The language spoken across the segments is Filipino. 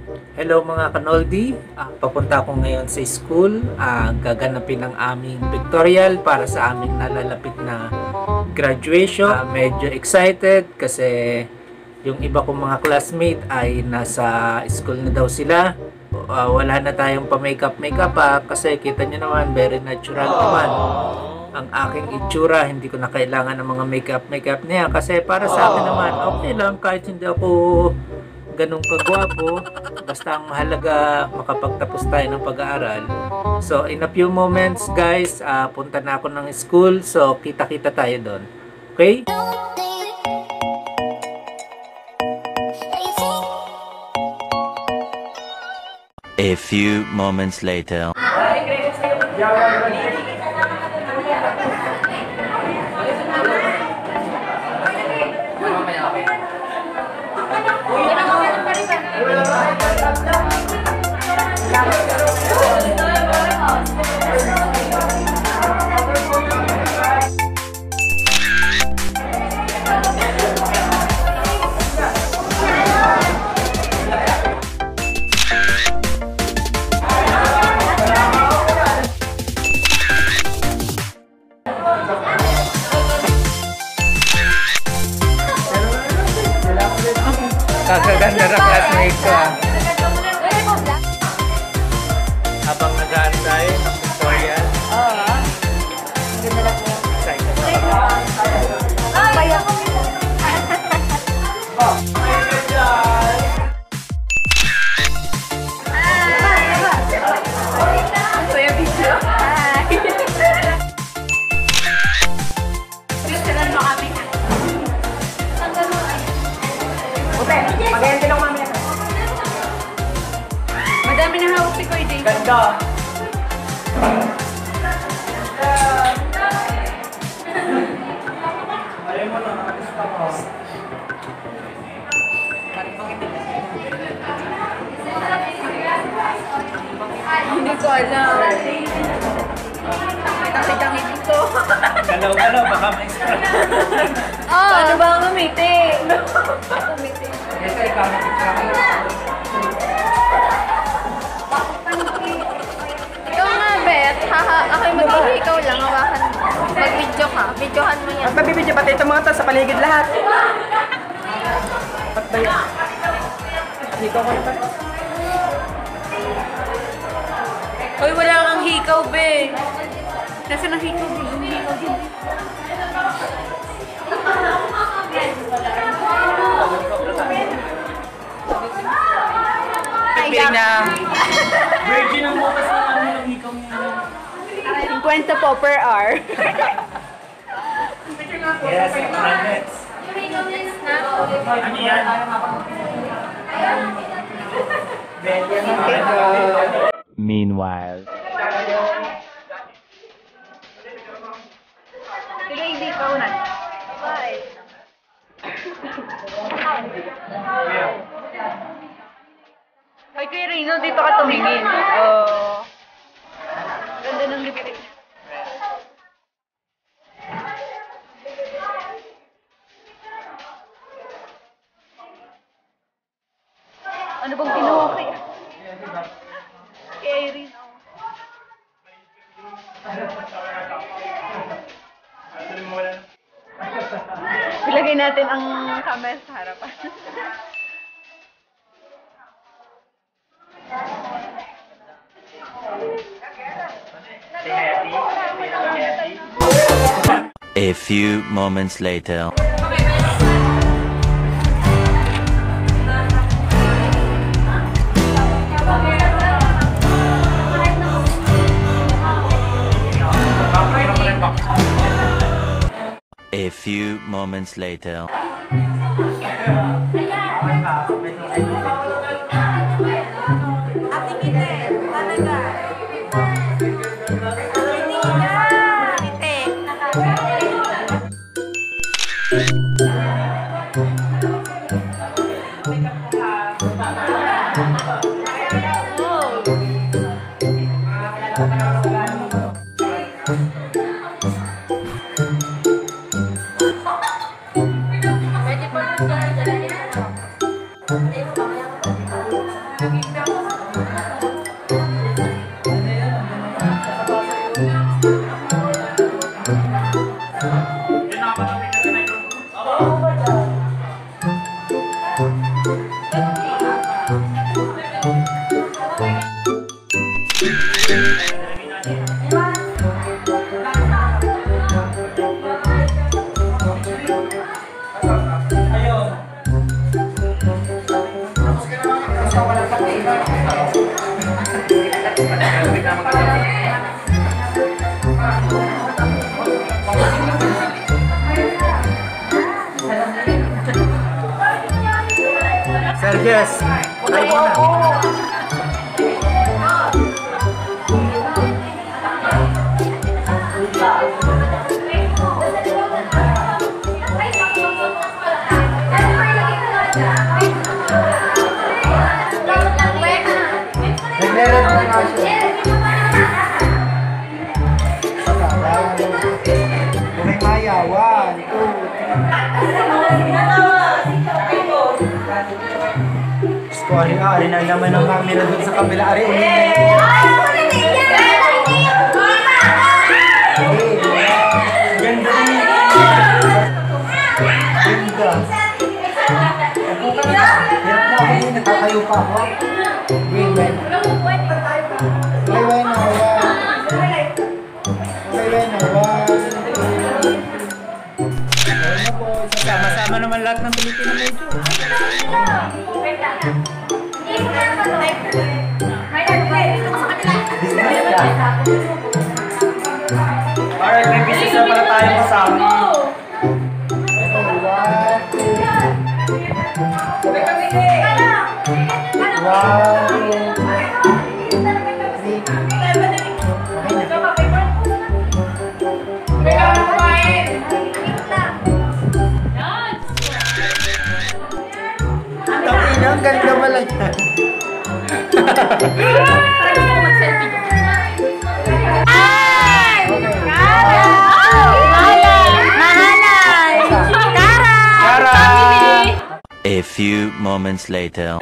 Hello mga kanoldi, papunta ako ngayon sa school. Gaganapin ang aming pictorial para sa aming nalalapit na graduation. Medyo excited kasi yung iba kong mga classmate ay nasa school na daw sila. Wala na tayong pa-makeup kasi kita nyo naman, very natural naman ang aking itsura. Hindi ko na kailangan ng mga makeup niya kasi para sa akin naman okay lang kahit hindi ako ganun kagwapo, basta ang mahalaga makapagtapos tayo ng pag-aaral. So in a few moments guys, punta na ako ng school, so kita-kita tayo doon. Okay? A few moments later. Kagaganda ng classmate ko habang nag-aantay ng tutorial. Ganda lang yun. Excited ako. Payak. Kuya video. Hi. Gustunan mo kami. Maganda lang mamaya. Madami na hawak si Kuya Dave. Ganda. Ayaw mo na, nakatista ko. Hindi ko alam. Kita-kitang ito. Galaw-galaw, baka may Paano ba ang umiti? Umiti. Ito, ikaw na picture ako. Ikaw nga, Beth. Haha, ako'y mag-ihi. Ikaw lang, hawakan mo. Mag-video ka. Videohan mo yan. At mabibidyo pati itong mga to sa paligid lahat. Ba't ba yan? Dito ko ito. Uy, wala kang hikaw, be. Nasaan ang hikaw, be? Yung hikaw din. Pipili na. Virgin ang bukas ng ano ng ikaw niya. 50 po per hour. Yes, magnets. Ano yan? Meanwhile. Sige, hindi ka unan. Bye. Hoy, Kuya Rino, dito ka tumingin. Oh. Ganda ng lipstick. Ano bang kinuha kaya? Kay Irene. Ilagay natin ang camera sa harapan. A few moments later. A few moments later. Pwede po Sergius, tayo muna. Buhay mayawan. Ari na naman ang camera doon sa kabila. Ari, ganda rin. Ganda. Hirap na ako din. Natatayo pa ako. Wait. Sama-sama naman lahat ng Pilipino medyo. Alright, may business na pala tayo kasama. Ang ganda pala yan. A few moments later.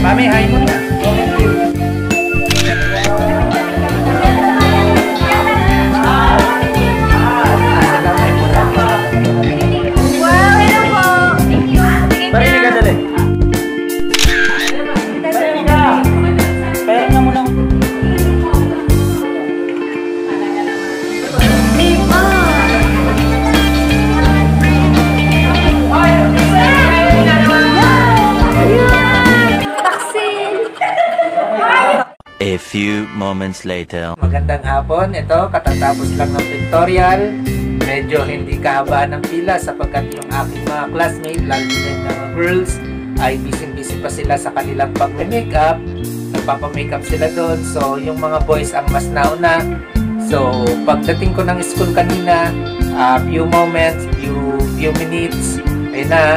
Mami, hi muna. Parinig ka dali. Parinig ka. Pera nga muna. A few moments later. Magandang hapon. Ito, katatapos lang ng pictorial. Medyo hindi kahabaan ng pila sapagkat yung aking mga classmates, lalo na yung mga girls, ay busy-busy pa sila sa kanilang pag-makeup. Nagpapa-makeup sila doon. So, yung mga boys ang mas nauna. So, pagdating ko ng school kanina, few moments, few minutes, ayun na,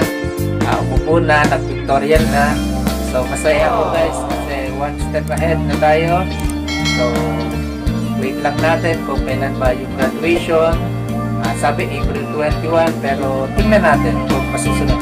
umupo na, nag-pictorial na. So, masaya ako guys kasi one step ahead na tayo. So, wait lang natin kung kailan ba yung graduation. Sabi April 21 pero tingnan natin kung masusunod